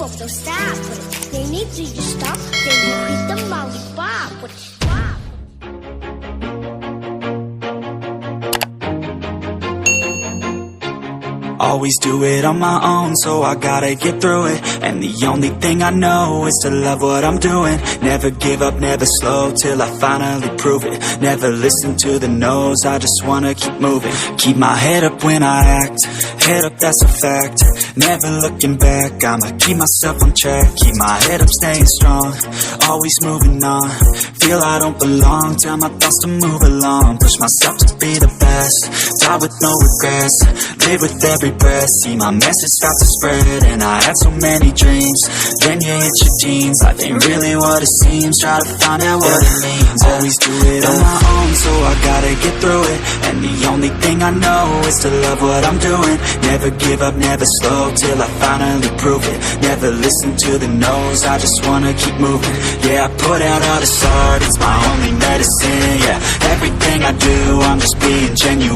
up, don't stop. They need to you stop, then you hit the lollipop. Always do it on my own, so I gotta get through it. And the only thing I know is to love what I'm doing. Never give up, never slow, till I finally prove it. Never listen to the no's, I just wanna keep moving. Keep my head up when I act, head up, that's a fact. Never looking back, I'ma keep myself on track. Keep my head up, staying strong, always moving on. Feel I don't belong, tell my thoughts to move along. Push myself to be the best, die with no regrets. Live with every breath, see my message start to spread. And I had so many dreams, then you hit your teens. Life ain't really what it seems, try to find out what it means. Always do it on my own, so I gotta get through it. And the only thing I know is to love what I'm doing. Never give up, never slow, till I finally prove it. Never listen to the no's, I just wanna keep moving. Yeah, I put out all this art, it's my only medicine. Yeah, everything I do, I'm just being genuine.